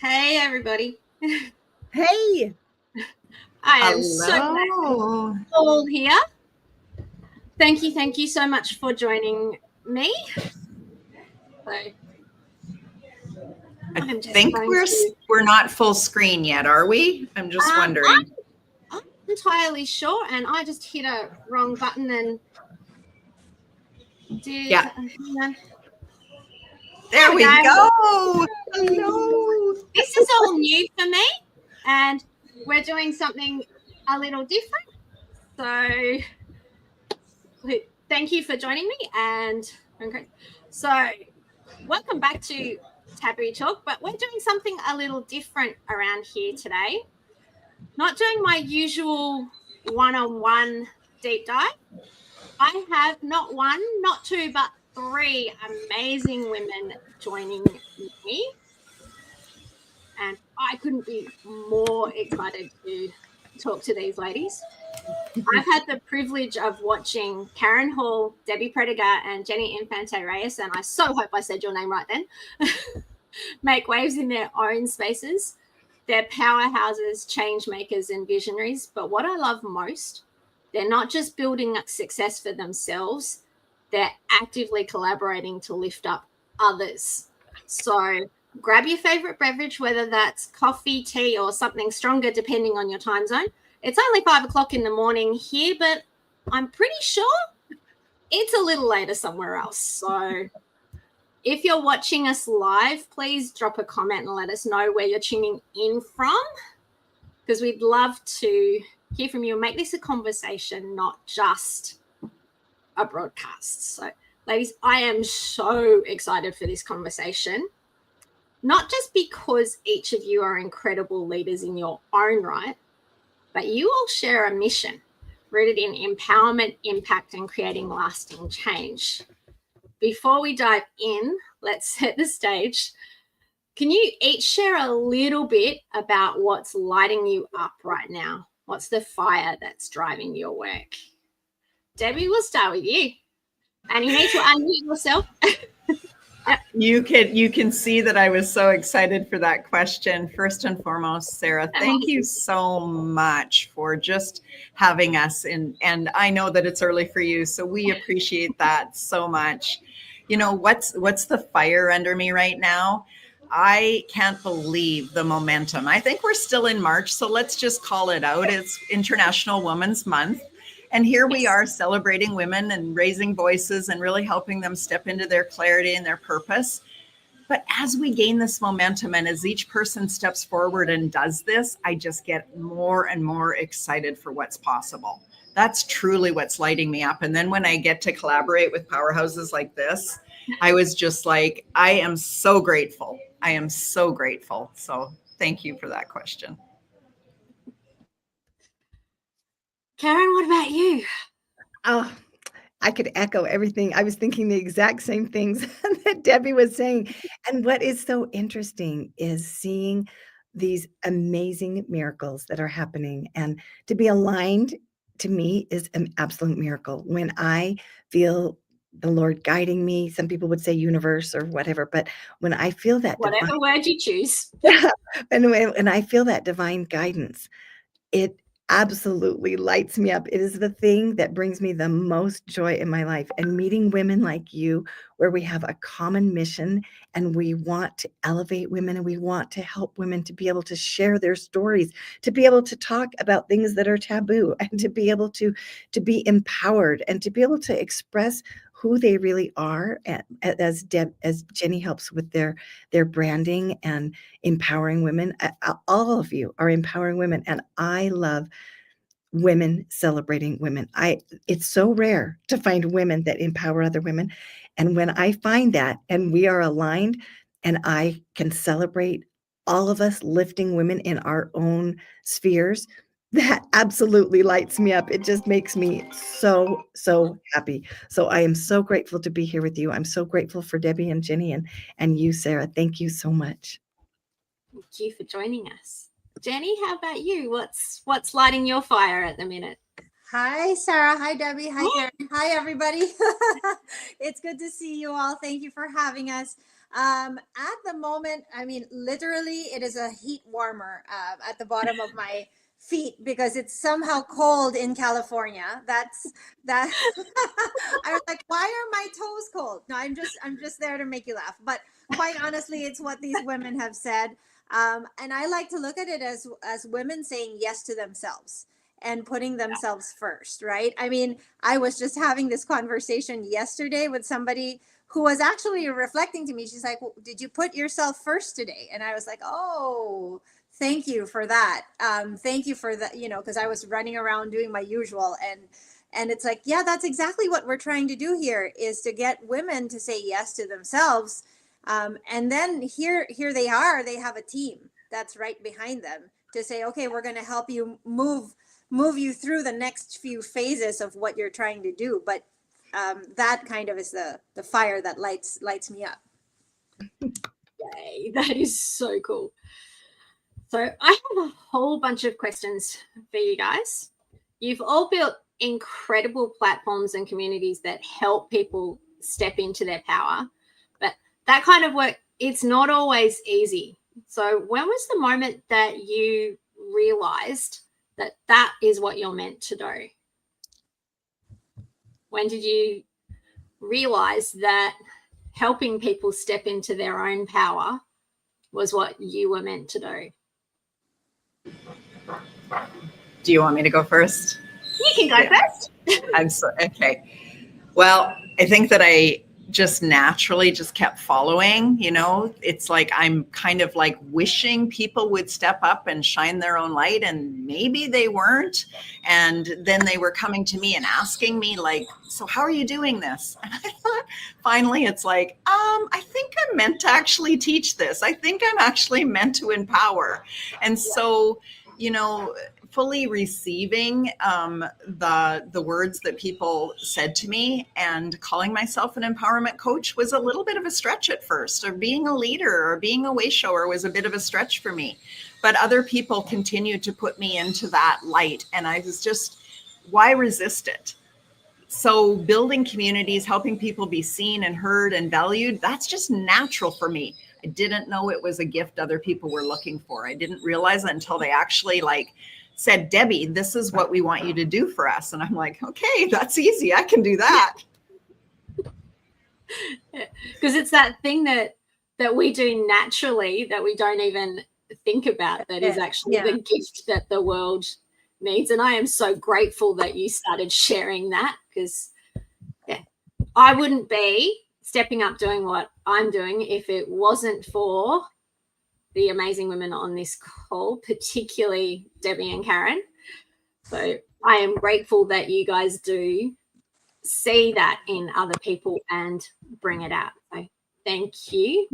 Hey, everybody. Hey. I am so glad you're all here. Thank you so much for joining me. I think we're not full screen yet, are we? I'm just wondering. I'm entirely sure, and I just hit a wrong button and did. Yeah. There we go. Hello. This is all new for me, and we're doing something a little different. So thank you for joining me, and so welcome back to Taboo Talk, but we're doing something a little different around here today. Not doing my usual one-on-one deep dive. I have not one, not two, but three amazing women joining me. And I couldn't be more excited to talk to these ladies. I've had the privilege of watching Karen Hall, Debbie Prediger, and Jenny Infante Reyes, and I so hope I said your name right then, make waves in their own spaces. They're powerhouses, change makers, and visionaries. But what I love most, they're not just building success for themselves, they're actively collaborating to lift up others. So grab your favorite beverage, whether that's coffee, tea, or something stronger, depending on your time zone. It's only 5 o'clock in the morning here, but I'm pretty sure it's a little later somewhere else. So if you're watching us live, please drop a comment and let us know where you're tuning in from, because we'd love to hear from you and make this a conversation, not just a broadcast. So, ladies, I am so excited for this conversation, not just because each of you are incredible leaders in your own right, but you all share a mission rooted in empowerment, impact, and creating lasting change. Before we dive in, let's set the stage. Can you each share a little bit about what's lighting you up right now? What's the fire that's driving your work? Debbie, we'll start with you. And you need to unmute yourself. You can see that I was so excited for that question. First and foremost, Sarah, thank you so much for just having us. And I know that it's early for you, so we appreciate that so much. You know, what's the fire under me right now? I can't believe the momentum. I think we're still in March, so let's just call it out. It's International Women's Month. And here we are celebrating women and raising voices and really helping them step into their clarity and their purpose. But as we gain this momentum and as each person steps forward and does this, I just get more and more excited for what's possible. That's truly what's lighting me up. And then when I get to collaborate with powerhouses like this, I was just like, I am so grateful. I am so grateful. So thank you for that question. Karen, what about you? Oh, I could echo everything. I was thinking the exact same things that Debbie was saying. And what is so interesting is seeing these amazing miracles that are happening. And to be aligned, to me, is an absolute miracle. When I feel the Lord guiding me, some people would say universe or whatever, but when I feel that whatever word you choose, and when I feel that divine guidance, it absolutely lights me up. It is the thing that brings me the most joy in my life. And meeting women like you, where we have a common mission and we want to elevate women and we want to help women to be able to share their stories, to be able to talk about things that are taboo, and to be able to be empowered and to be able to express who they really are, as Jenny helps with their branding and empowering women. All of you are empowering women, and I love women celebrating women. It's so rare to find women that empower other women, and when I find that, and we are aligned, and I can celebrate all of us lifting women in our own spheres, that absolutely lights me up. It just makes me so, so happy. So I am so grateful to be here with you. I'm so grateful for Debbie and Jenny and you, Sarah. Thank you so much. Thank you for joining us. Jenny, how about you? What's lighting your fire at the minute? Hi, Sarah. Hi, Debbie. Hi, Karen. Hi, everybody. It's good to see you all. Thank you for having us. At the moment, I mean, literally, it is a heat warmer at the bottom of my feet because it's somehow cold in California. That's that. I was like, why are my toes cold? No, I'm just there to make you laugh. But quite honestly, it's what these women have said. And I like to look at it as women saying yes to themselves and putting themselves first, right? I mean, I was just having this conversation yesterday with somebody who was actually reflecting to me. She's like, well, did you put yourself first today? And I was like, oh, thank you for that. Thank you for that, because I was running around doing my usual. And it's like, yeah, that's exactly what we're trying to do here, is to get women to say yes to themselves. And then here they are, they have a team that's right behind them to say, okay, we're going to help you move you through the next few phases of what you're trying to do. But that kind of is the fire that lights me up. Yay, that is so cool. So I have a whole bunch of questions for you guys. You've all built incredible platforms and communities that help people step into their power, but that kind of work, it's not always easy. So when was the moment that you realized that that is what you're meant to do? When did you realize that helping people step into their own power was what you were meant to do? Do you want me to go first? You can go first. Okay. Well, I think that I just naturally just kept following, it's like I'm kind of like wishing people would step up and shine their own light, and maybe they weren't. And then they were coming to me and asking me like, so how are you doing this? And I thought finally it's like, I think I'm meant to actually teach this. I think I'm actually meant to empower. And so, fully receiving the words that people said to me and calling myself an empowerment coach was a little bit of a stretch at first, or being a leader or being a way shower was a bit of a stretch for me. But other people continued to put me into that light, and I was just, why resist it? So building communities, helping people be seen and heard and valued, that's just natural for me. I didn't know it was a gift other people were looking for. I didn't realize it until they actually said, Debbie, this is what we want you to do for us. And I'm like, okay, that's easy. I can do that. Because it's that thing that we do naturally that we don't even think about, that is actually the gift that the world needs. And I am so grateful that you started sharing that, because I wouldn't be stepping up doing what I'm doing if it wasn't for the amazing women on this call, particularly Debbie and Karen. So I am grateful that you guys do see that in other people and bring it out. So thank you.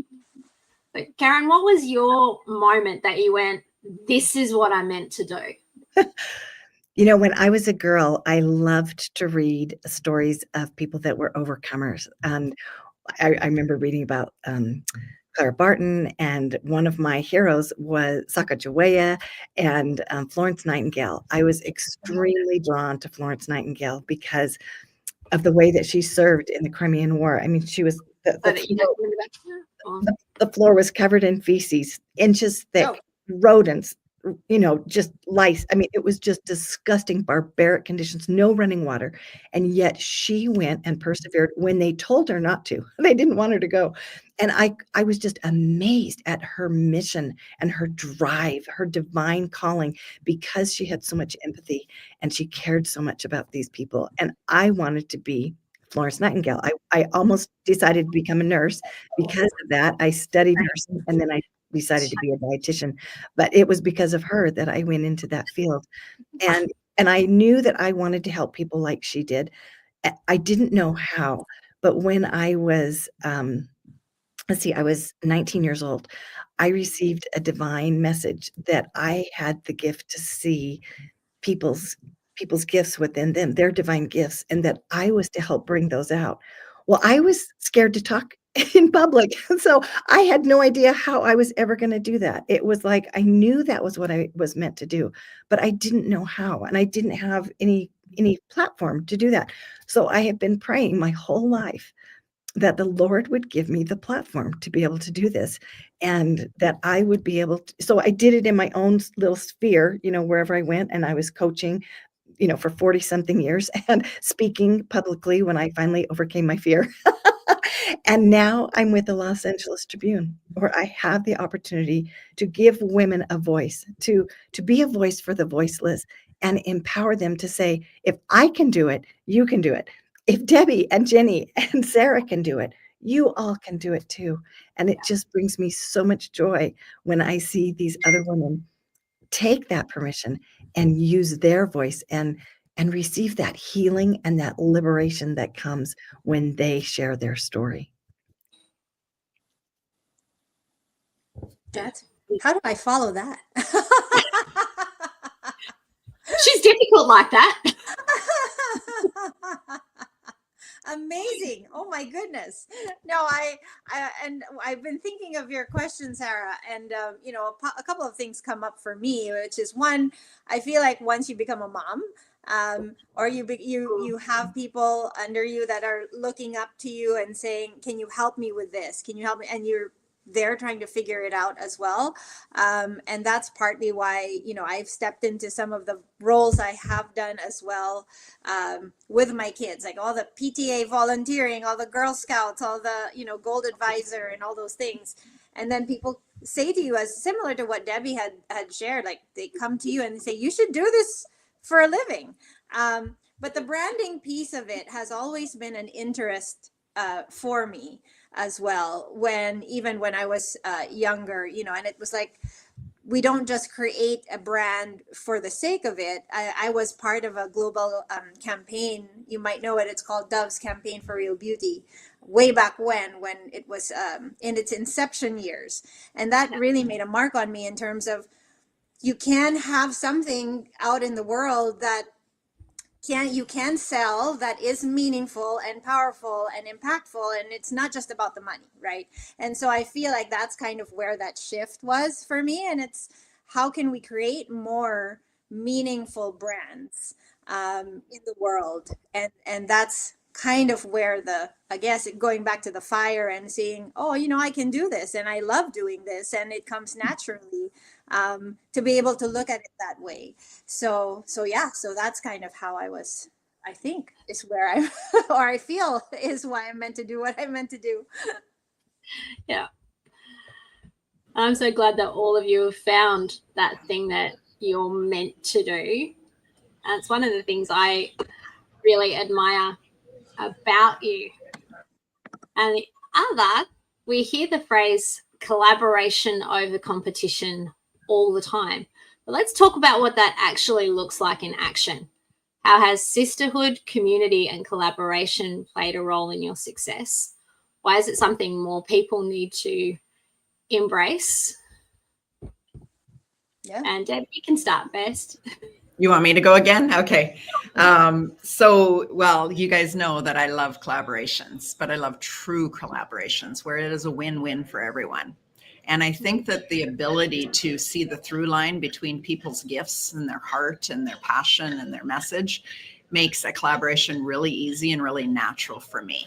But Karen, what was your moment that you went, this is what I'm meant to do? When I was a girl, I loved to read stories of people that were overcomers. And I remember reading about Clara Barton, and one of my heroes was Sacagawea and Florence Nightingale. I was extremely drawn to Florence Nightingale because of the way that she served in the Crimean War. I mean, she was the floor was covered in feces, inches thick, rodents, just lice. I mean, it was just disgusting, barbaric conditions, no running water. And yet she went and persevered when they told her not to. They didn't want her to go. And I was just amazed at her mission and her drive, her divine calling, because she had so much empathy and she cared so much about these people. And I wanted to be Florence Nightingale. I almost decided to become a nurse because of that. I studied nursing, and then I decided to be a dietitian, but it was because of her that I went into that field. And I knew that I wanted to help people like she did. I didn't know how, but when I was, I was 19 years old, I received a divine message that I had the gift to see people's gifts within them, their divine gifts, and that I was to help bring those out. Well, I was scared to talk in public. So I had no idea how I was ever going to do that. It was like, I knew that was what I was meant to do, but I didn't know how. And I didn't have any any platform to do that. So I have been praying my whole life that the Lord would give me the platform to be able to do this, and that I would be able to. So I did it in my own little sphere, wherever I went, and I was coaching, for 40 something years and speaking publicly when I finally overcame my fear. And now I'm with the Los Angeles Tribune, where I have the opportunity to give women a voice, to be a voice for the voiceless, and empower them to say, if I can do it, you can do it. If Debbie and Jenny and Sarah can do it, you all can do it too. And it just brings me so much joy when I see these other women take that permission and use their voice and receive that healing and that liberation that comes when they share their story. How do I follow that? She's difficult like that. Amazing. Oh my goodness. No, and I've been thinking of your question, Sarah, and a couple of things come up for me, which is one, I feel like once you become a mom, or you have people under you that are looking up to you and saying, can you help me with this? Can you help me? And they're trying to figure it out as well. And that's partly why, I've stepped into some of the roles I have done as well, with my kids, like all the PTA volunteering, all the Girl Scouts, all the, Gold Advisor and all those things. And then people say to you, as similar to what Debbie had shared, like they come to you and they say, you should do this for a living. But the branding piece of it has always been an interest for me as well, even when I was younger, and it was like, we don't just create a brand for the sake of it. I was part of a global campaign. You might know it. It's called Dove's Campaign for Real Beauty, way back when it was in its inception years. And that really made a mark on me in terms of, you can have something out in the world that you can sell, that is meaningful and powerful and impactful, and it's not just about the money, right? And so I feel like that's kind of where that shift was for me, and it's how can we create more meaningful brands in the world, and that's kind of where I guess going back to the fire and seeing, I can do this and I love doing this and it comes naturally, to be able to look at it that way. So that's kind of how I think is where or I feel is why I'm meant to do what I'm meant to do. Yeah. I'm so glad that all of you have found that thing that you're meant to do. And it's one of the things I really admire about you. And the other, we hear the phrase collaboration over competition all the time. But let's talk about what that actually looks like in action. How has sisterhood, community, and collaboration played a role in your success? Why is it something more people need to embrace? Yeah. And Deb, you can start first. You want me to go again? Okay. Well, you guys know that I love collaborations, but I love true collaborations where it is a win-win for everyone. And I think that the ability to see the through line between people's gifts and their heart and their passion and their message makes a collaboration really easy and really natural for me.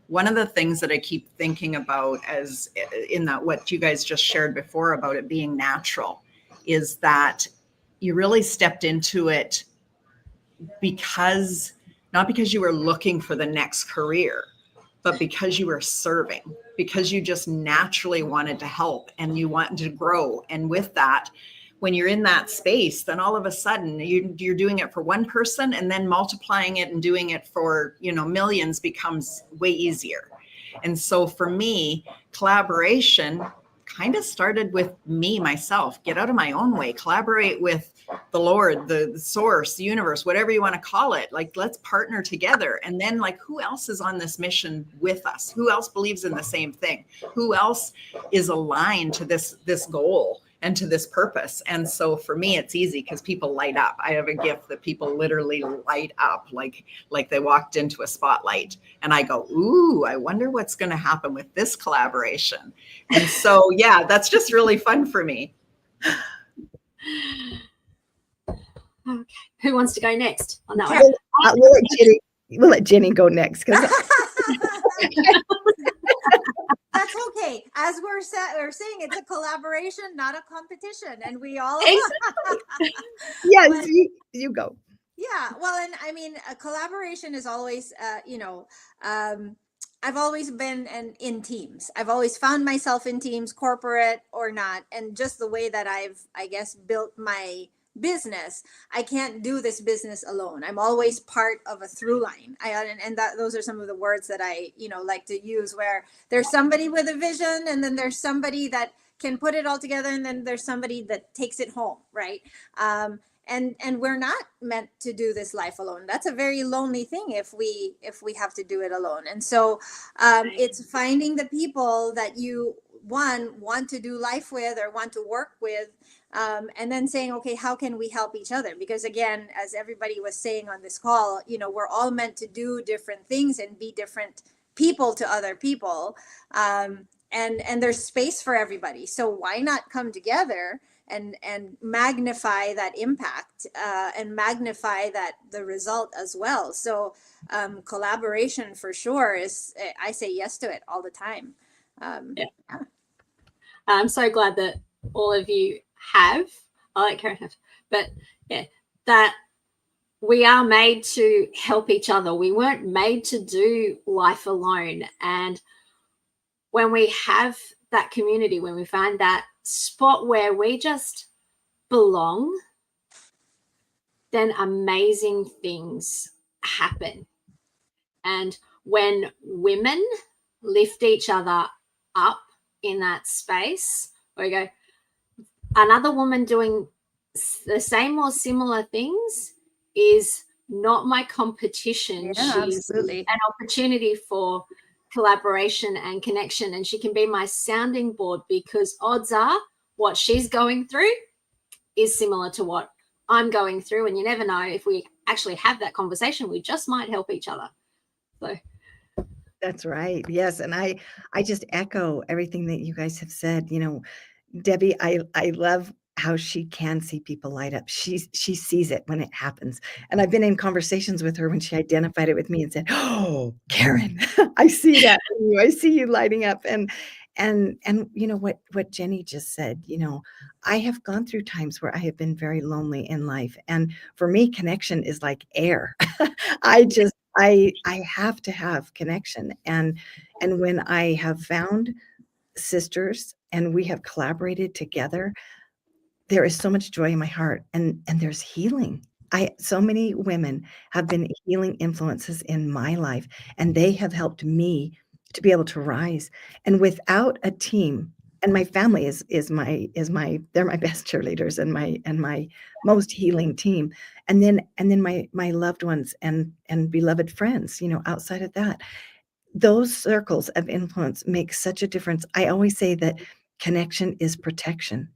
One of the things that I keep thinking about as in that what you guys just shared before about it being natural is that you really stepped into it not because you were looking for the next career, but because you were serving, because you just naturally wanted to help and you wanted to grow. And with that, when you're in that space, then all of a sudden you're doing it for one person, and then multiplying it and doing it for, millions becomes way easier. And so for me, collaboration kind of started with myself. Get out of my own way, collaborate with the Lord, the source, the universe, whatever you want to call it. Like, let's partner together. And then who else is on this mission with us? Who else believes in the same thing? Who else is aligned to this goal and to this purpose? And so for me, it's easy because people light up. I have a gift that people literally light up like they walked into a spotlight, and I go, ooh, I wonder what's going to happen with this collaboration. And so, yeah, that's just really fun for me. Okay. Who wants to go next on that one? We'll let Jenny go next because That's okay. As we're saying, it's a collaboration, not a competition, and we all. yes, you go. Yeah, well, and I mean, a collaboration is always, I've always been in teams. I've always found myself in teams, corporate or not, and just the way that I guess, built my business. I can't do this business alone. I'm always part of a through line. Those are some of the words that I, like to use, where there's somebody with a vision, and then there's somebody that can put it all together, and then there's somebody that takes it home, right? And we're not meant to do this life alone. That's a very lonely thing if we have to do it alone. And so it's finding the people that you want to do life with or want to work with, and then saying, okay, how can we help each other? Because again, as everybody was saying on this call, we're all meant to do different things and be different people to other people, and there's space for everybody. So why not come together and magnify that impact, and magnify the result as well. So collaboration for sure I say yes to it all the time. Yeah. I'm so glad that all of you have. I like Karen have, but yeah, that we are made to help each other. We weren't made to do life alone. And when we have that community, when we find that spot where we just belong, then amazing things happen. And when women lift each other up in that space, we go, another woman doing the same or similar things is not my competition. Yeah, She's absolutely. an opportunity for collaboration and connection, and she can be my sounding board, because odds are what she's going through is similar to what I'm going through, and you never know, if we actually have that conversation, we just might help each other. So That's right. Yes, and I just echo everything that you guys have said. Debbie, I love how she can see people light up. She sees it when it happens. And I've been in conversations with her when she identified it with me and said, "Oh, Karen, I see that in you. I see you lighting up." And what Jenny just said, I have gone through times where I have been very lonely in life. And for me, connection is like air. I have to have connection. And when I have found sisters and we have collaborated together, there is so much joy in my heart, and there's healing. So many women have been healing influences in my life, and they have helped me to be able to rise. And without a team, and my family is my they're my best cheerleaders and my most healing team. And then my loved ones and beloved friends, outside of that, those circles of influence make such a difference. I always say that connection is protection,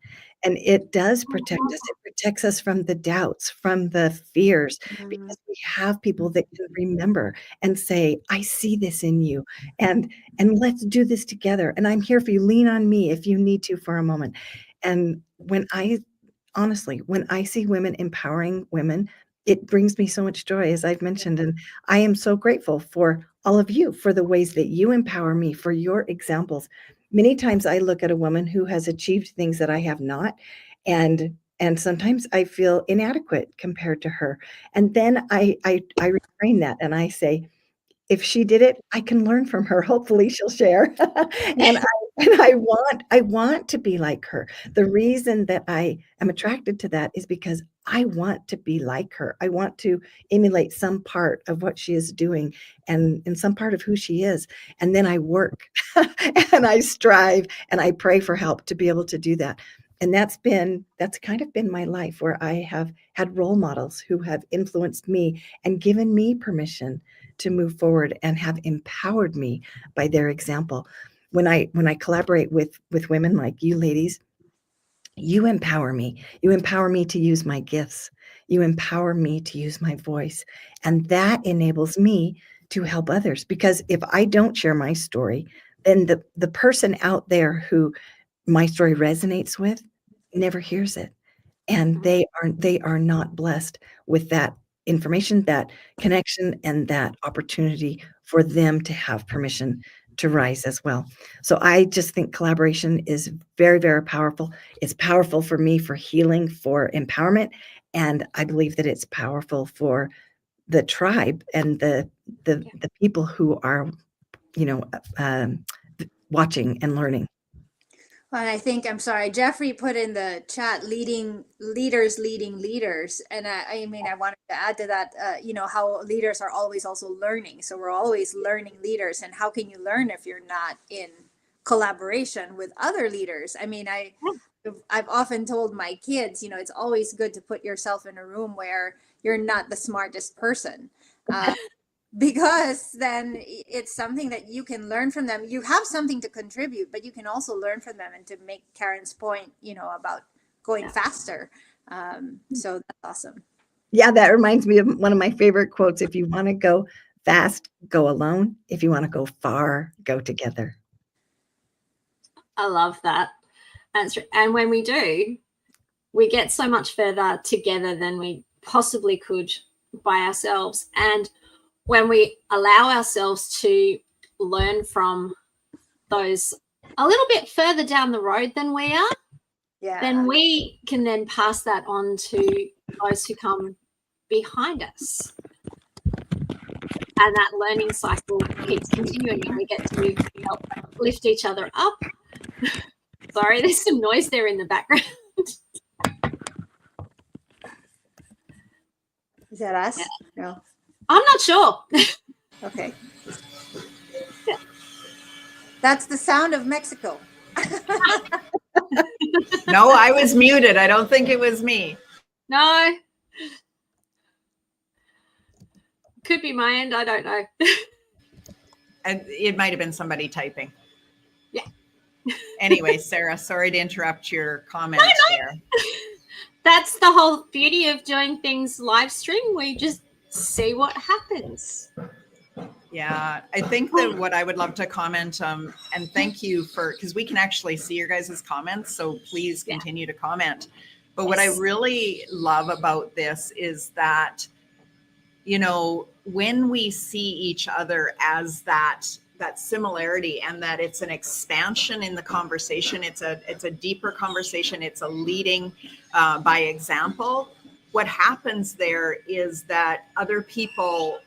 and it does protect us. It protects us from the doubts, from the fears, because we have people that can remember and say, "I see this in you, and let's do this together. And I'm here for you. Lean on me if you need to for a moment." And when I see women empowering women, it brings me so much joy, as I've mentioned. And I am so grateful for all of you, for the ways that you empower me, for your examples. Many times I look at a woman who has achieved things that I have not, and sometimes I feel inadequate compared to her. And then I reframe that and I say, if she did it, I can learn from her. Hopefully she'll share. and I want to be like her. The reason that I am attracted to that is because I want to be like her. I want to emulate some part of what she is doing and some part of who she is. And then I work and I strive and I pray for help to be able to do that. And that's kind of been my life, where I have had role models who have influenced me and given me permission to move forward and have empowered me by their example. When I collaborate with women like you ladies, you empower me. You empower me to use my gifts. You empower me to use my voice. And that enables me to help others. Because if I don't share my story, then the person out there who my story resonates with never hears it. and they are not blessed with that information, that connection, and that opportunity for them to have permission to rise as well. So I just think collaboration is very, very powerful. It's powerful for me for healing, for empowerment, and I believe that it's powerful for the tribe and the people who are, um, watching and learning. Well, I think, I'm sorry, Jeffrey put in the chat, leading leaders. And I mean, I wanted to add to that, how leaders are always also learning. So we're always learning leaders. And how can you learn if you're not in collaboration with other leaders? I mean, I've often told my kids, it's always good to put yourself in a room where you're not the smartest person. Because then it's something that you can learn from them. You have something to contribute, but you can also learn from them. And to make Karen's point, about going faster. So that's awesome. Yeah, that reminds me of one of my favorite quotes. If you want to go fast, go alone. If you want to go far, go together. I love that. And when we do, we get so much further together than we possibly could by ourselves. And when we allow ourselves to learn from those a little bit further down the road than we are, then we can then pass that on to those who come behind us. And that learning cycle keeps continuing, and we get to help lift each other up. Sorry, there's some noise there in the background. Is that us? Yeah. No. I'm not sure. Okay. Yeah. That's the sound of Mexico. No, I was muted. I don't think it was me. No. Could be my end. I don't know. And it might have been somebody typing. Yeah. Anyway, Sarah, sorry to interrupt your comments there. That's the whole beauty of doing things live stream. We just see what happens. Yeah, I think that what I would love to comment, and thank you because we can actually see your guys' comments, so please continue to comment. But what I really love about this is that, when we see each other as that similarity, and that it's an expansion in the conversation, it's a deeper conversation, it's a leading by example. What happens there is that other people,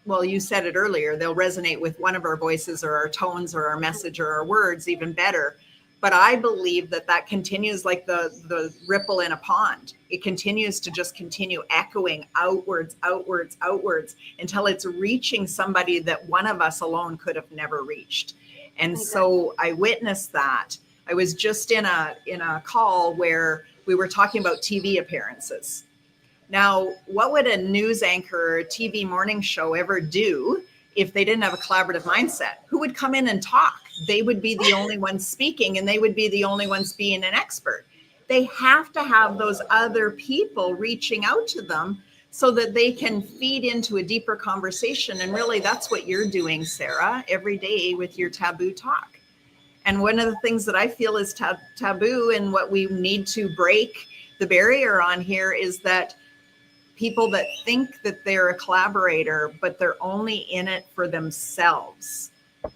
well, you said it earlier, they'll resonate with one of our voices or our tones or our message or our words even better. But I believe that continues like the ripple in a pond. It continues to just continue echoing outwards until it's reaching somebody that one of us alone could have never reached. And so I witnessed that. I was just in a call where we were talking about TV appearances. Now, what would a news anchor or a TV morning show ever do if they didn't have a collaborative mindset? Who would come in and talk? They would be the only ones speaking, and they would be the only ones being an expert. They have to have those other people reaching out to them so that they can feed into a deeper conversation. And really, that's what you're doing, Sarah, every day with your Taboo Talk. And one of the things that I feel is taboo, and what we need to break the barrier on here, is that people that think that they're a collaborator, but they're only in it for themselves.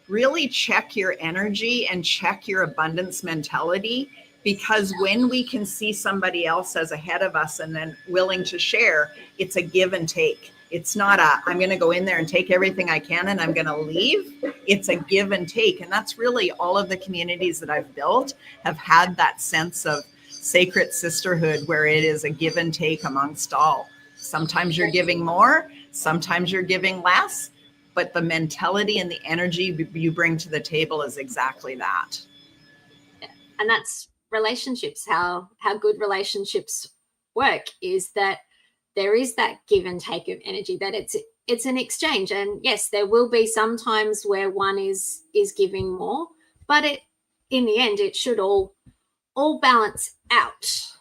Really check your energy and check your abundance mentality, because when we can see somebody else as ahead of us and then willing to share, it's a give and take. It's not I'm going to go in there and take everything I can and I'm going to leave. It's a give and take. And that's really all of the communities that I've built have had that sense of sacred sisterhood, where it is a give and take amongst all. Sometimes you're giving more, sometimes you're giving less, but the mentality and the energy you bring to the table is exactly that. And that's relationships. How good relationships work is that there is that give and take of energy, that it's an exchange. And yes, there will be some times where one is giving more, but in the end, it should all balance out.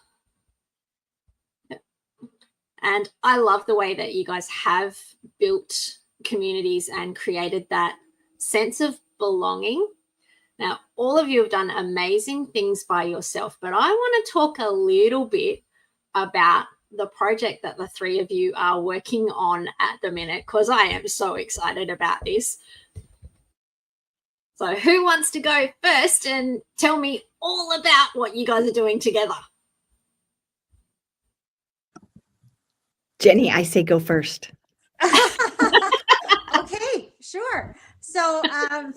And I love the way that you guys have built communities and created that sense of belonging. Now, all of you have done amazing things by yourself, but I want to talk a little bit about the project that the three of you are working on at the minute, because I am so excited about this. So who wants to go first and tell me all about what you guys are doing together? Jenny, I say go first. Okay, sure. So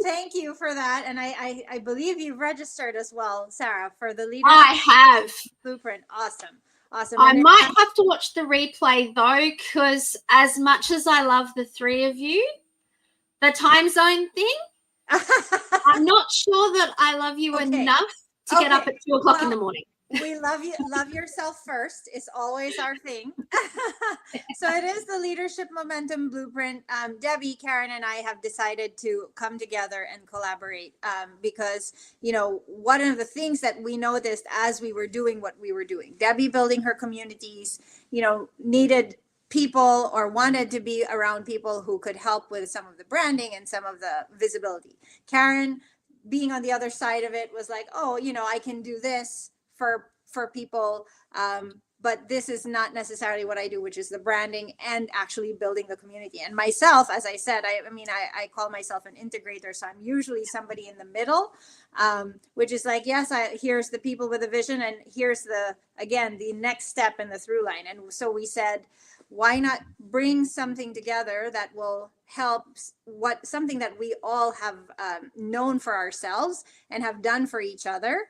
thank you for that. And I believe you've registered as well, Sarah, for the Leader I have. Blueprint. Awesome. Awesome. I And might have to watch the replay though, because as much as I love the three of you, the time zone thing, I'm not sure that I love you Okay. enough to get up Okay. at 2 o'clock in the morning. We love you. Love yourself first. It's always our thing. So it is the Leadership Momentum Blueprint. Debbie, Karen, and I have decided to come together and collaborate because, you know, one of the things that we noticed as we were doing what we were doing, Debbie building her communities, you know, needed people or wanted to be around people who could help with some of the branding and some of the visibility. Karen, being on the other side of it, was like, oh, you know, I can do this for people, but this is not necessarily what I do, which is the branding and actually building the community. And myself, as I said, I call myself an integrator, so I'm usually somebody in the middle, which is like, yes, here's the people with a vision, and here's the next step in the through line. And so we said, why not bring something together that will help something that we all have known for ourselves and have done for each other,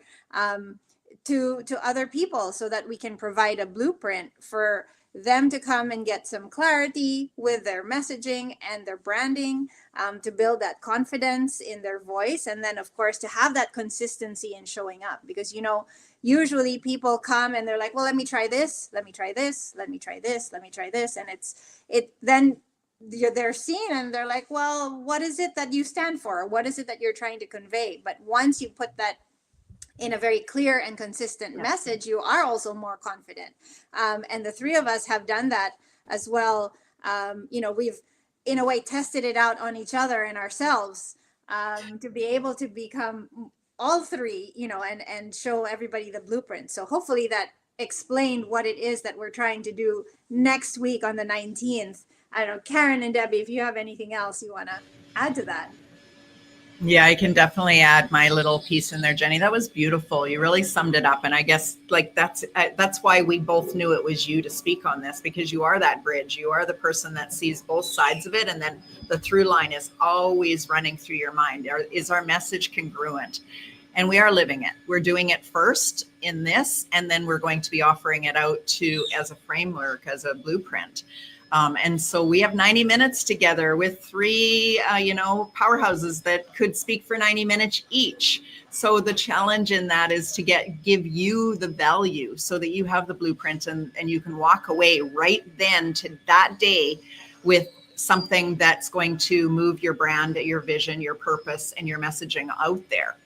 to other people, so that we can provide a blueprint for them to come and get some clarity with their messaging and their branding, to build that confidence in their voice, and then of course to have that consistency in showing up. Because, you know, usually people come and they're like, well, let me try this, let me try this, let me try this, let me try this, and then they're seen and they're like, well, what is it that you stand for? What is it that you're trying to convey? But once you put that in a very clear and consistent message, you are also more confident. And the three of us have done that as well. You know, we've in a way tested it out on each other and ourselves, to be able to become all three, you know, and show everybody the blueprint. So hopefully that explained what it is that we're trying to do next week on the 19th. I don't know, Karen and Debbie, if you have anything else you want to add to that. Yeah, I can definitely add my little piece in there, Jenny. That was beautiful. You really summed it up. And I guess like that's why we both knew it was you to speak on this, because you are that bridge. You are the person that sees both sides of it. And then the through line is always running through your mind. Is our message congruent? And we are living it. We're doing it first in this, and then we're going to be offering it out as a framework, as a blueprint. And so we have 90 minutes together with three, powerhouses that could speak for 90 minutes each. So the challenge in that is to give you the value so that you have the blueprint and you can walk away right then to that day with something that's going to move your brand, your vision, your purpose, and your messaging out there.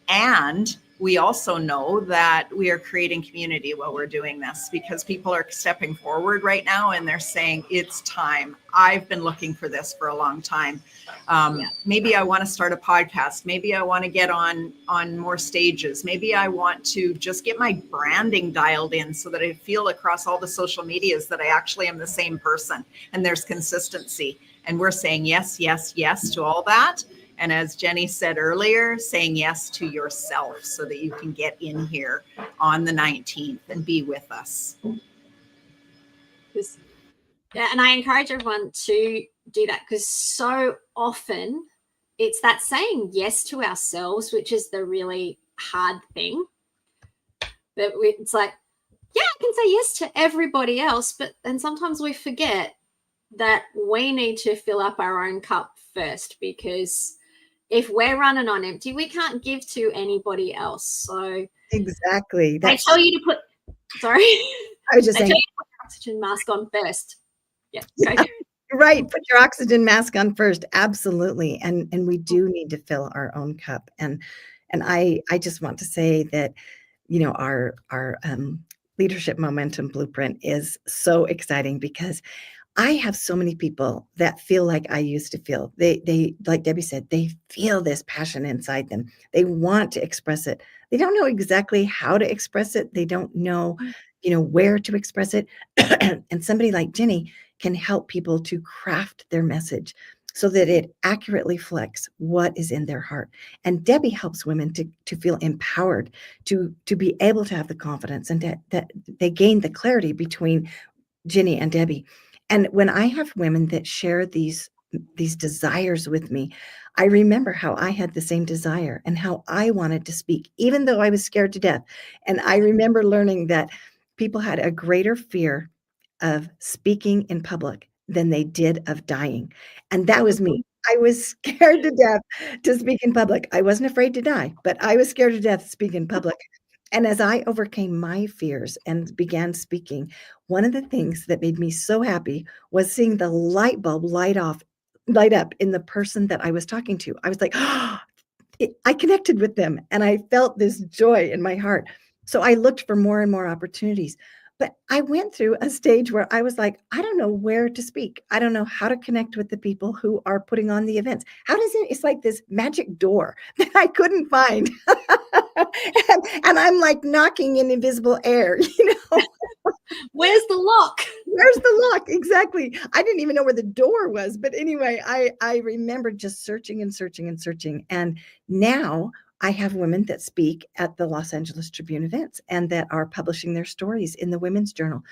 And we also know that we are creating community while we're doing this, because people are stepping forward right now and they're saying, it's time. I've been looking for this for a long time. Maybe I want to start a podcast. Maybe I want to get on more stages. Maybe I want to just get my branding dialed in so that I feel across all the social medias that I actually am the same person and there's consistency. And we're saying yes, yes, yes to all that. And as Jenny said earlier, saying yes to yourself so that you can get in here on the 19th and be with us. Yeah, and I encourage everyone to do that, because so often it's that saying yes to ourselves, which is the really hard thing. That it's like, yeah, I can say yes to everybody else, but then sometimes we forget that we need to fill up our own cup first, because if we're running on empty, we can't give to anybody else. So Exactly. They tell you to put, sorry. I was just saying, Tell you to put your oxygen mask on first. Yeah. right. Put your oxygen mask on first. Absolutely. And we do need to fill our own cup. And I just want to say that, you know, our Leadership Momentum Blueprint is so exciting, because I have so many people that feel like I used to feel. They, like Debbie said, they feel this passion inside them. They want to express it. They don't know exactly how to express it. They don't know, where to express it. And somebody like Jenny can help people to craft their message so that it accurately reflects what is in their heart. And Debbie helps women to feel empowered, to be able to have the confidence, and that they gain the clarity between Jenny and Debbie. And when I have women that share these desires with me, I remember how I had the same desire and how I wanted to speak, even though I was scared to death. And I remember learning that people had a greater fear of speaking in public than they did of dying. And that was me. I was scared to death to speak in public. I wasn't afraid to die, but I was scared to death to speak in public. And as I overcame my fears and began speaking, one of the things that made me so happy was seeing the light bulb light up in the person that I was talking to. I was like, oh, I connected with them, and I felt this joy in my heart. So I looked for more and more opportunities. But I went through a stage where I was like, I don't know where to speak. I don't know how to connect with the people who are putting on the events. It's like this magic door that I couldn't find. and I'm like knocking in invisible air, Where's the lock? Where's the lock? Exactly. I didn't even know where the door was. But anyway, I remember just searching and searching and searching. And now I have women that speak at the Los Angeles Tribune events and that are publishing their stories in the Women's Journal.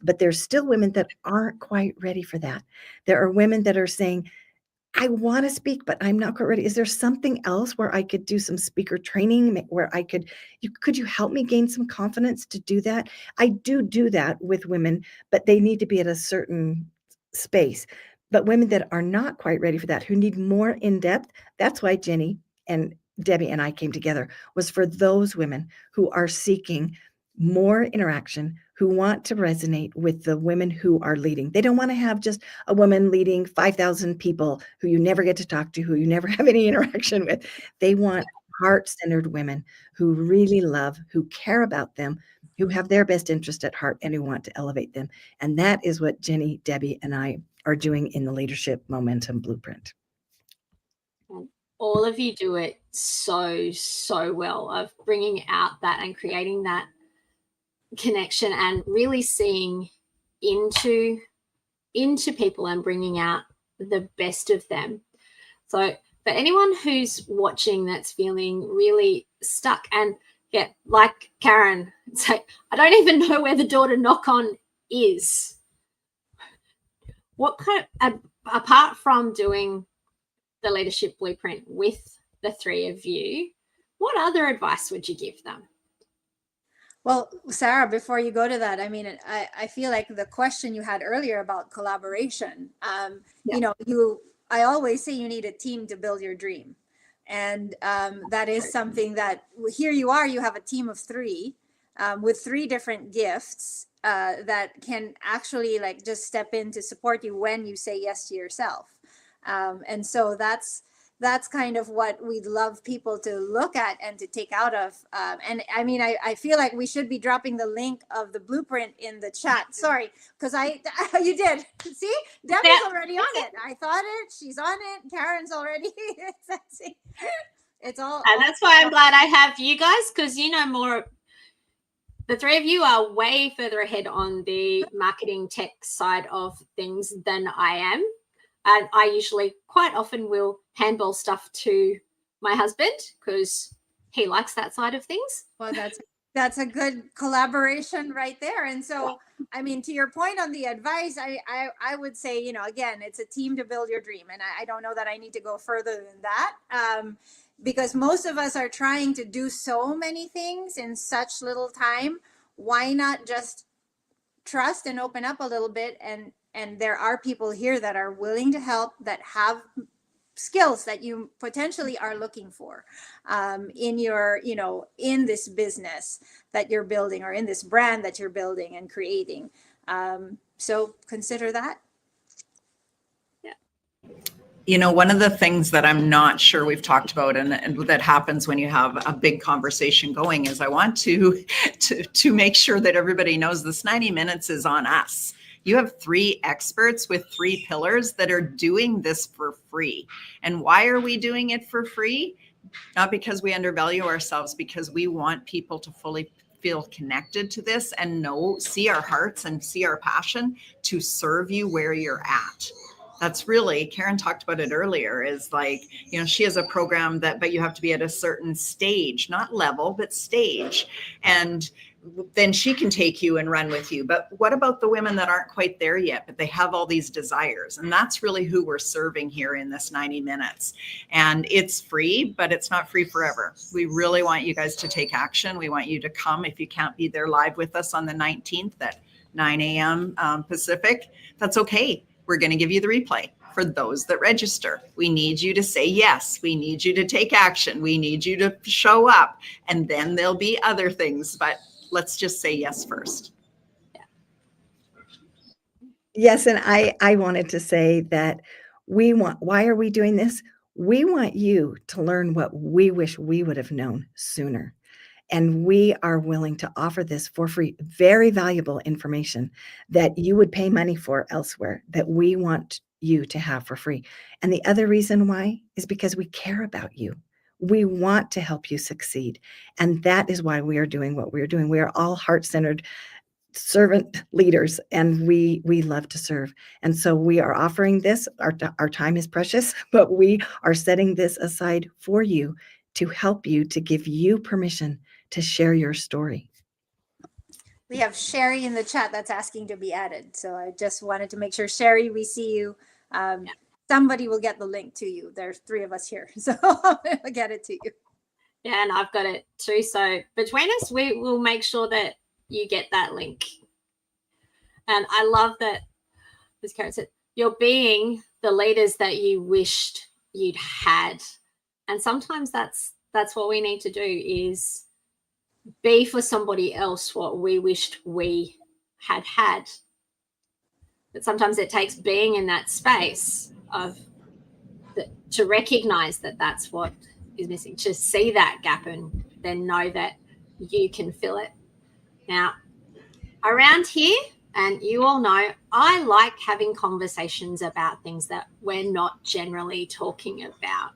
But there's still women that aren't quite ready for that. There are women that are saying, I want to speak, but I'm not quite ready. Is there something else where I could do some speaker training, where could you help me gain some confidence to do that? I do that with women, but they need to be at a certain space. But women that are not quite ready for that, who need more in depth, that's why Jenny and Debbie and I came together, was for those women who are seeking more interaction, who want to resonate with the women who are leading. They don't want to have just a woman leading 5,000 people who you never get to talk to, who you never have any interaction with. They want heart-centered women who really love, who care about them, who have their best interest at heart, and who want to elevate them. And that is what Jenny, Debbie, and I are doing in the Leadership Momentum Blueprint. All of you do it so well of bringing out that and creating that connection and really seeing into people and bringing out the best of them. So for anyone who's watching that's feeling really stuck and like Karen, it's like, I don't even know where the door to knock on is. What kind of, apart from doing the Leadership Blueprint with the three of you, what other advice would you give them? Well, Sarah, before you go to that, I mean, I feel like the question you had earlier about collaboration, I always say you need a team to build your dream. And that is something that here you have a team of three with three different gifts that can actually like just step in to support you when you say yes to yourself. And so that's kind of what we'd love people to look at and to take out of. And I mean, I feel like we should be dropping the link of the blueprint in the chat. Sorry, because you did. See, Debbie's already on it. I thought it. She's on it. Karen's already. It's all. And that's why I'm glad I have you guys, because you know more. The three of you are way further ahead on the marketing tech side of things than I am. And I usually quite often will handball stuff to my husband because he likes that side of things. Well, that's a good collaboration right there. And so, I mean, to your point on the advice, I would say, again, it's a team to build your dream. And I don't know that I need to go further than that because most of us are trying to do so many things in such little time. Why not just trust and open up a little bit? And there are people here that are willing to help, that have skills that you potentially are looking for in your, in this business that you're building or in this brand that you're building and creating. So consider that. Yeah. One of the things that I'm not sure we've talked about and that happens when you have a big conversation going is I want to make sure that everybody knows this 90 minutes is on us. You have three experts with three pillars that are doing this for free. And why are we doing it for free? Not because we undervalue ourselves, because we want people to fully feel connected to this and see our hearts and see our passion to serve you where you're at. That's really, Karen talked about it earlier, is like, you know, she has a program but you have to be at a certain stage, not level, but stage. And then she can take you and run with you. But what about the women that aren't quite there yet, but they have all these desires? And that's really who we're serving here in this 90 minutes. And it's free, but it's not free forever. We really want you guys to take action. We want you to come. If you can't be there live with us on the 19th at 9 a.m. Pacific, that's okay. We're going to give you the replay. For those that register, we need you to say yes. We need you to take action. We need you to show up. And then there'll be other things, but let's just say yes first. Yes, and I wanted to say that why are we doing this? We want you to learn what we wish we would have known sooner. And we are willing to offer this for free, very valuable information that you would pay money for elsewhere, that we want you to have for free. And the other reason why is because we care about you. We want to help you succeed. And that is why we are doing what we are doing. We are all heart-centered servant leaders, and we love to serve. And so we are offering this. Our time is precious, but we are setting this aside for you to help you, to give you permission to share your story. We have Sherry in the chat that's asking to be added. So I just wanted to make sure, Sherry, we see you. Somebody will get the link to you. There's 3 of us here, so I'll get it to you. Yeah, and I've got it too. So between us, we will make sure that you get that link. And I love that, as Karen said, you're being the leaders that you wished you'd had. And sometimes that's what we need to do, is be for somebody else what we wished we had. But sometimes it takes being in that space to recognize that that's what is missing, to see that gap and then know that you can fill it. Now, around here, and you all know, I like having conversations about things that we're not generally talking about.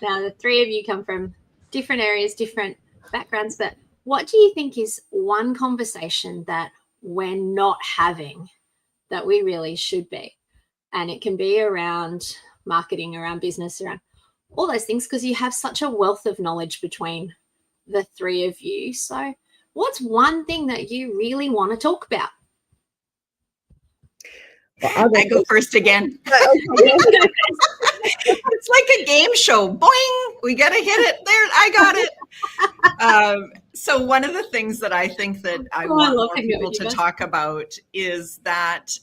Now, the 3 of you come from different areas, different backgrounds, but what do you think is one conversation that we're not having that we really should be? And it can be around marketing, around business, around all those things, because you have such a wealth of knowledge between the 3 of you. So what's one thing that you really want to talk about? Well, I go first again. It's like a game show. Boing! We got to hit it. There, I got it. So one of the things that I think that I want more people to talk about is that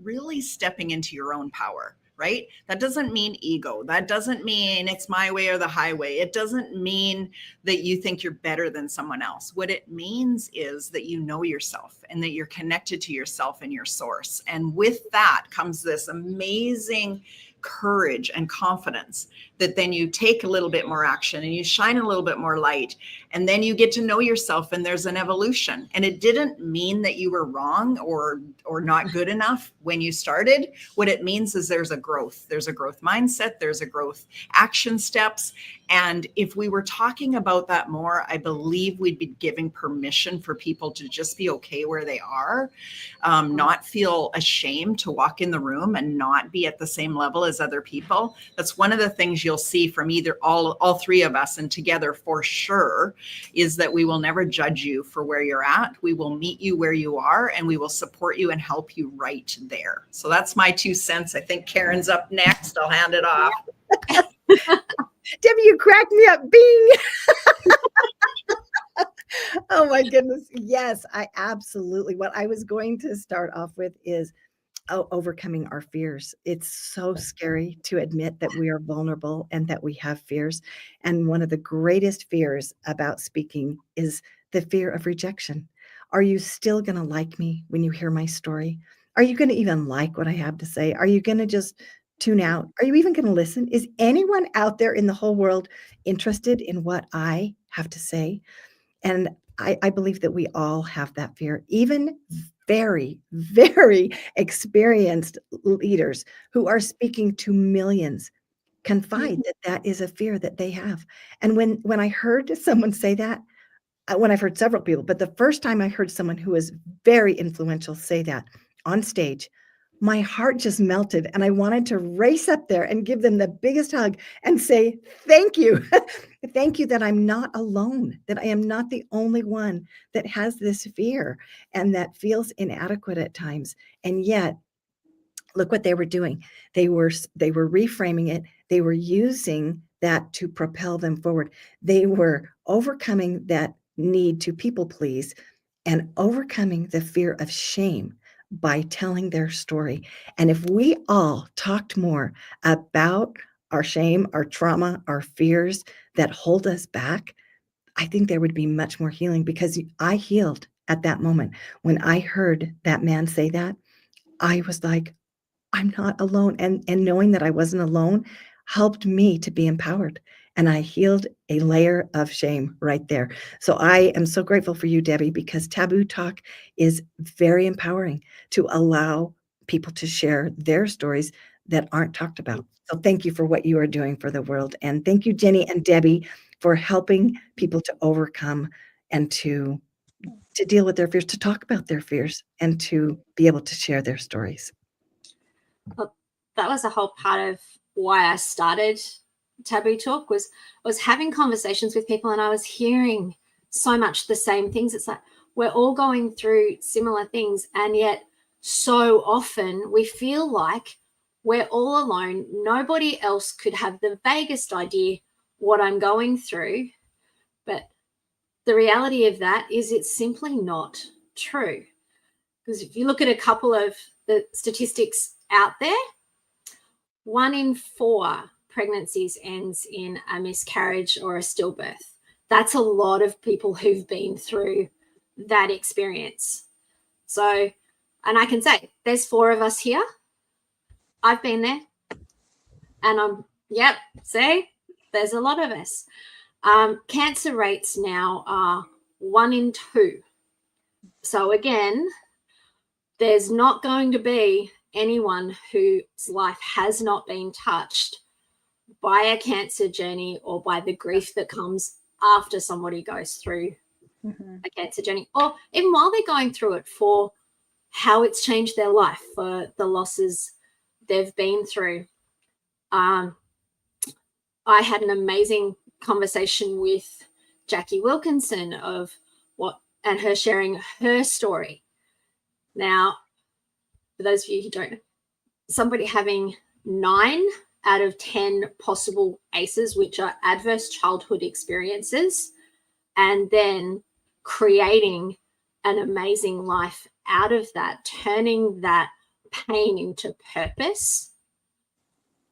really stepping into your own power. Right? That doesn't mean ego. That doesn't mean it's my way or the highway. It doesn't mean that you think you're better than someone else. What it means is that you know yourself and that you're connected to yourself and your source. And with that comes this amazing courage and confidence that then you take a little bit more action and you shine a little bit more light, and then you get to know yourself, and there's an evolution. And it didn't mean that you were wrong or not good enough when you started. What it means is there's a growth mindset, there's a growth action steps. And if we were talking about that more, I believe we'd be giving permission for people to just be okay where they are, not feel ashamed to walk in the room and not be at the same level as other people. That's one of the things you'll see from either all 3 of us, and together for sure, is that we will never judge you for where you're at. We will meet you where you are, and we will support you and help you right there. So that's my 2 cents. I think Karen's up next. I'll hand it off. Debbie, you cracked me up. Bing. Oh my goodness. Yes, I absolutely. What I was going to start off with is overcoming our fears. It's so scary to admit that we are vulnerable and that we have fears. And one of the greatest fears about speaking is the fear of rejection. Are you still going to like me when you hear my story? Are you going to even like what I have to say? Are you going to just tune out? Are you even going to listen? Is anyone out there in the whole world interested in what I have to say? And I believe that we all have that fear. Even very, very experienced leaders who are speaking to millions confide that that is a fear that they have. And when I heard someone say that, when I've heard several people, but the first time I heard someone who was very influential say that on stage, my heart just melted and I wanted to race up there and give them the biggest hug and say, thank you. Thank you that I'm not alone, that I am not the only one that has this fear and that feels inadequate at times. And yet, look what they were doing. They were reframing it. They were using that to propel them forward. They were overcoming that need to people please and overcoming the fear of shame by telling their story. And if we all talked more about our shame, our trauma, our fears that hold us back, I think there would be much more healing, because I healed at that moment. When I heard that man say that, I was like, I'm not alone. And knowing that I wasn't alone helped me to be empowered. And I healed a layer of shame right there. So I am so grateful for you, Debbie, because Taboo Talk is very empowering to allow people to share their stories that aren't talked about. So thank you for what you are doing for the world. And thank you, Jenny and Debbie, for helping people to overcome and to deal with their fears, to talk about their fears, and to be able to share their stories. Well, that was a whole part of why I started Taboo Talk, was having conversations with people, and I was hearing so much the same things. It's like we're all going through similar things, and yet so often we feel like we're all alone. Nobody else could have the vaguest idea what I'm going through. But the reality of that is it's simply not true. Because if you look at a couple of the statistics out there, 1 in 4 pregnancies ends in a miscarriage or a stillbirth. That's a lot of people who've been through that experience. So, and I can say there's 4 of us here. I've been there. And see, there's a lot of us. Cancer rates now are 1 in 2. So again, there's not going to be anyone whose life has not been touched by a cancer journey or by the grief that comes after somebody goes through a cancer journey, or even while they're going through it, for how it's changed their life, for the losses they've been through. I had an amazing conversation with Jackie Wilkinson and her sharing her story. Now, for those of you who don't know, somebody having 9 out of 10 possible ACEs, which are adverse childhood experiences, and then creating an amazing life out of that, turning that pain into purpose.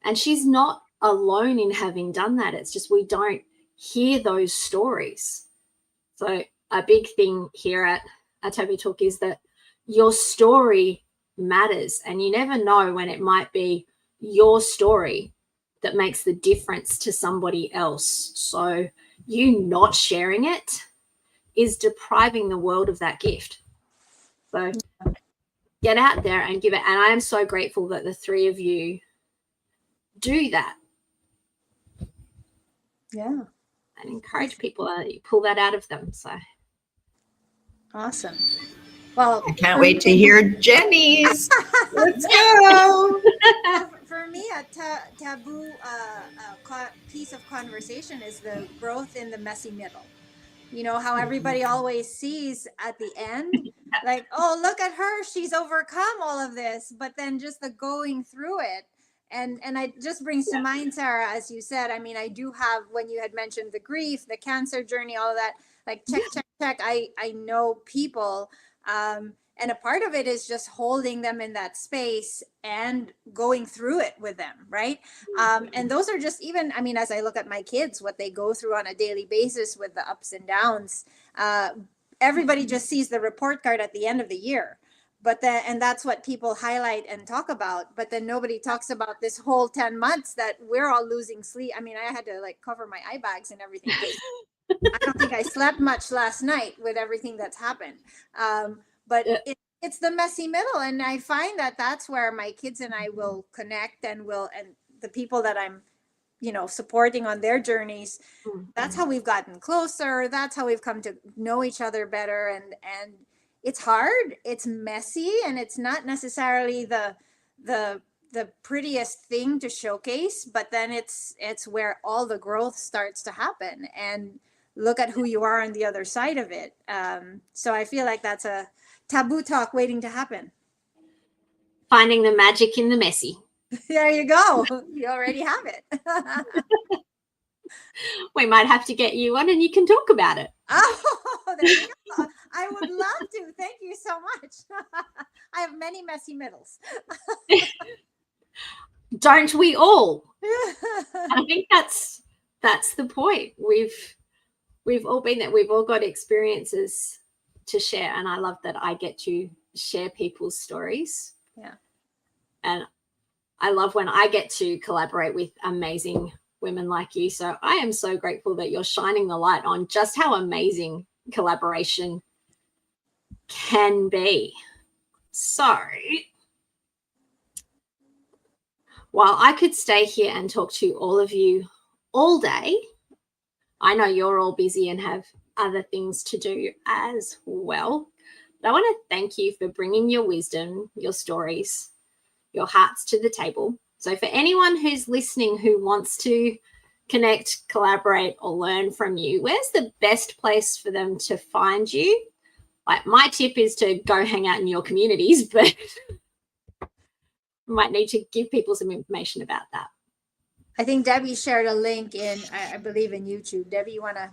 And she's not alone in having done that. It's just we don't hear those stories. So a big thing here at Taboo Talk is that your story matters, and you never know when it might be your story that makes the difference to somebody else. So you not sharing it is depriving the world of that gift. So get out there and give it. And I am so grateful that the 3 of you do that. Yeah. And encourage people to pull that out of them. So Awesome. Well, I can't wait to hear Jenny's. Let's go. For me, a taboo piece of conversation is the growth in the messy middle. You know, how everybody always sees at the end, like, oh, look at her, she's overcome all of this, but then just the going through it. And it just brings to mind, Sarah, as you said, I mean, I do have, when you had mentioned the grief, the cancer journey, all of that, like check. I know people, and a part of it is just holding them in that space and going through it with them, right? And those are just, even, I mean, as I look at my kids, what they go through on a daily basis with the ups and downs, everybody just sees the report card at the end of the year. But then, and that's what people highlight and talk about. But then nobody talks about this whole 10 months that we're all losing sleep. I mean, I had to like cover my eye bags and everything. I don't think I slept much last night with everything that's happened. But it's the messy middle. And I find that that's where my kids and I will connect, and the people that I'm supporting on their journeys. Mm. That's how we've gotten closer. That's how we've come to know each other better. And it's hard, it's messy, and it's not necessarily the prettiest thing to showcase, but then it's where all the growth starts to happen, and look at who you are on the other side of it. So I feel like that's a taboo talk waiting to happen. Finding the magic in the messy. There you go. You already have it. We might have to get you on and you can talk about it. Oh, there you go. I would love to. Thank you so much. I have many messy middles. Don't we all? I think that's the point. We've all been there. We've all got experiences to share, and I love that I get to share people's stories. Yeah. And I love when I get to collaborate with amazing women like you. So I am so grateful that you're shining the light on just how amazing collaboration can be. So while I could stay here and talk to all of you all day, I know you're all busy and have other things to do as well. But I want to thank you for bringing your wisdom, your stories, your hearts to the table. So for anyone who's listening who wants to connect, collaborate, or learn from you, where's the best place for them to find you? Like, my tip is to go hang out in your communities, but might need to give people some information about that. I think Debbie shared a link in, I believe, in YouTube. Debbie, you want to?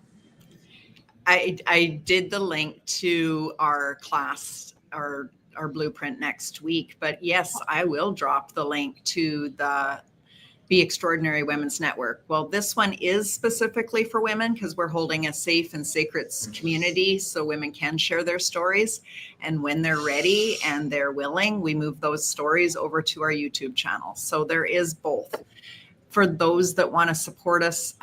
I did the link to our class, our blueprint next week, but yes, I will drop the link to the Be Extraordinary Women's Network. Well, this one is specifically for women because we're holding a safe and sacred community so women can share their stories. And when they're ready and they're willing, we move those stories over to our YouTube channel. So there is both. For those that want to support us,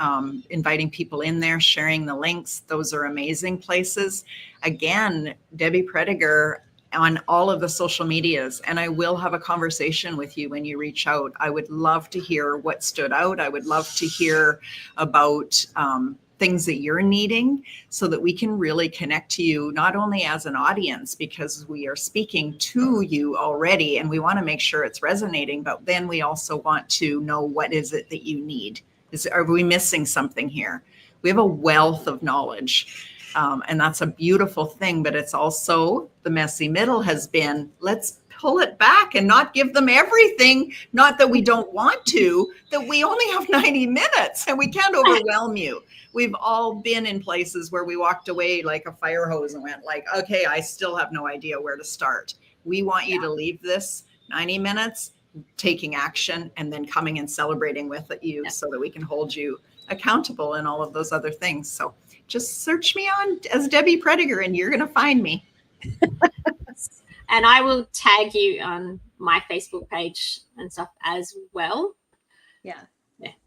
inviting people in there, sharing the links, those are amazing places. Again, Debbie Prediger on all of the social medias, and I will have a conversation with you when you reach out. I would love to hear what stood out. I would love to hear about things that you're needing so that we can really connect to you, not only as an audience, because we are speaking to you already and we want to make sure it's resonating, but then we also want to know what is it that you need. Are we missing something here? We have a wealth of knowledge. And that's a beautiful thing, but it's also the messy middle has been, let's pull it back and not give them everything. Not that we don't want to, that we only have 90 minutes and we can't overwhelm you. We've all been in places where we walked away like a fire hose and went like, okay, I still have no idea where to start. We want you to leave this 90 minutes taking action and then coming and celebrating with you so that we can hold you accountable and all of those other things. So just search me on as Debbie Prediger and you're going to find me. And I will tag you on my Facebook page and stuff as well. Yeah.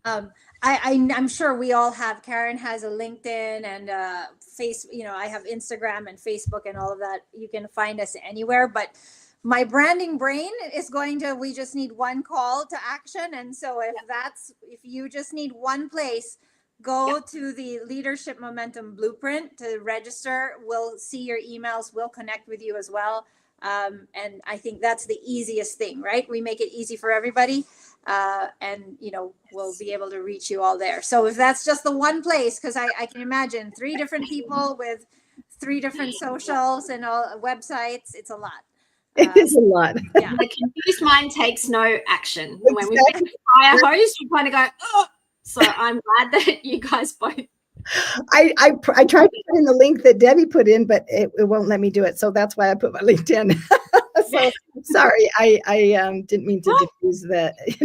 I'm sure we all have. Karen has a LinkedIn and I have Instagram and Facebook and all of that. You can find us anywhere, but my branding brain is we just need one call to action. And so if you just need one place, go to the Leadership Momentum Blueprint to register. We'll see your emails. We'll connect with you as well. And I think that's the easiest thing, right? We make it easy for everybody. And we'll be able to reach you all there. So if that's just the one place, because I can imagine 3 different people with 3 different socials and all websites, it's a lot. It is a lot. Yeah. The confused mind takes no action. When we make a fire hose, you kind of go, oh. So I'm glad that you guys both. I tried to put in the link that Debbie put in, but it won't let me do it. So that's why I put my LinkedIn. So sorry, I didn't mean to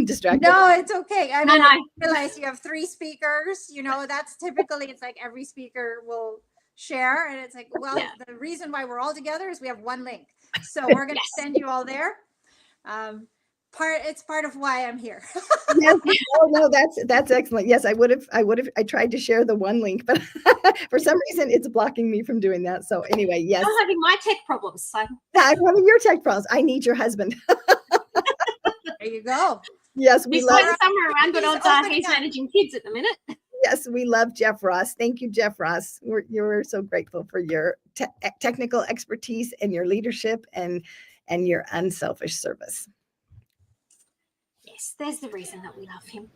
distract. No, it's okay. I mean, No. I realize you have 3 speakers. That's typically, it's like every speaker will share. And it's like, well, the reason why we're all together is we have one link. So we're going to send you all there. It's part of why I'm here. Yes. No, that's excellent. Yes, I tried to share the one link, but for some reason it's blocking me from doing that. So anyway, yes. I'm having my tech problems. So I'm having your tech problems. I need your husband. There you go. Yes, we He's love. going somewhere around, but He's odds are opening he's up. managing kids at the minute. Yes, we love Jeff Ross. Thank you, Jeff Ross. You're so grateful for your technical expertise and your leadership and your unselfish service. Yes, there's the reason that we love him.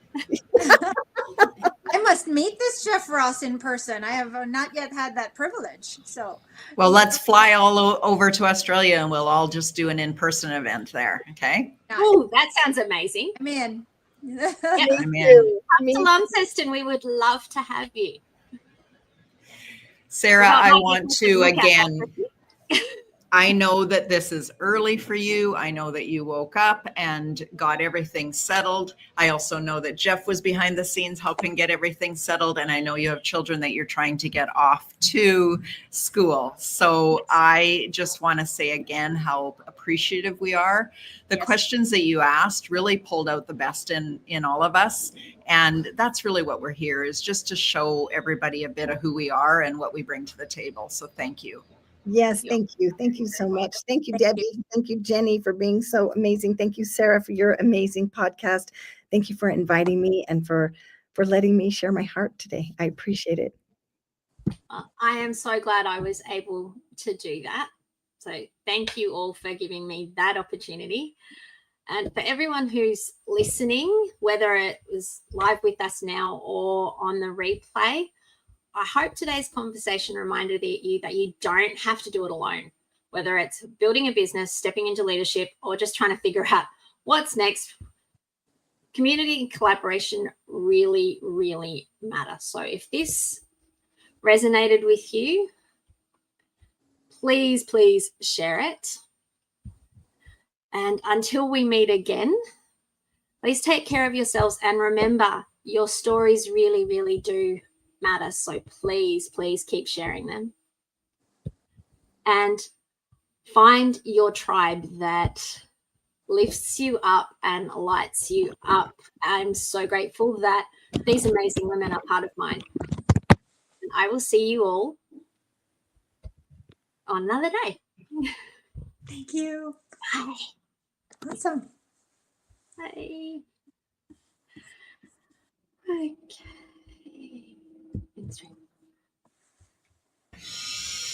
I must meet this Jeff Ross in person. I have not yet had that privilege. So, Well, let's fly all over to Australia and we'll all just do an in-person event there. Okay. Oh, that sounds amazing. I'm in. Yeah. I'm in. Come to Launceston, we would love to have you. Sarah, Well, I maybe want we to can look at that again, with you. I know that this is early for you. I know that you woke up and got everything settled. I also know that Jeff was behind the scenes helping get everything settled. And I know you have children that you're trying to get off to school. So I just want to say again how appreciative we are. The Yes. questions that you asked really pulled out the best in all of us. And that's really what we're here, is just to show everybody a bit of who we are and what we bring to the table. So thank you. Yes, Yeah. thank you. Thank you so much. Thank you, Thank you. Debbie. Thank you, Jenny, for being so amazing. Thank you, Sarah, for your amazing podcast. Thank you for inviting me and for letting me share my heart today. I appreciate it. I am so glad I was able to do that. So thank you all for giving me that opportunity. And for everyone who's listening, whether it was live with us now or on the replay, I hope today's conversation reminded you that you don't have to do it alone, whether it's building a business, stepping into leadership, or just trying to figure out what's next. Community and collaboration really, really matter. So if this resonated with you, please, please share it. And until we meet again, please take care of yourselves. And remember, your stories really, really do matter. So please, please keep sharing them. And find your tribe that lifts you up and lights you up. I'm so grateful that these amazing women are part of mine. And I will see you all on another day. Thank you. Bye. Awesome. Bye. Okay.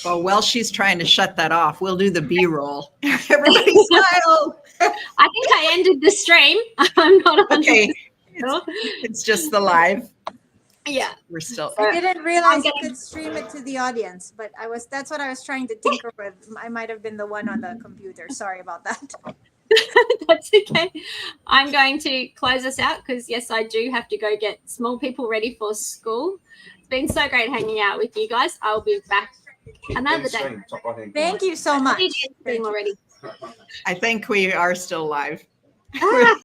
Well, while she's trying to shut that off, we'll do the B-roll. Everybody smile. I think I ended the stream. I'm not 100% Okay, sure. it's just the live. Yeah. We're still. I didn't realize you getting- could stream it to the audience, but that's what I was trying to tinker with. I might have been the one on the computer. Sorry about that. That's okay. I'm going to close us out because, yes, I do have to go get small people ready for school. It's been so great hanging out with you guys. I'll be back another day. Thank you so much. Stream already. I think we are still live. Ah.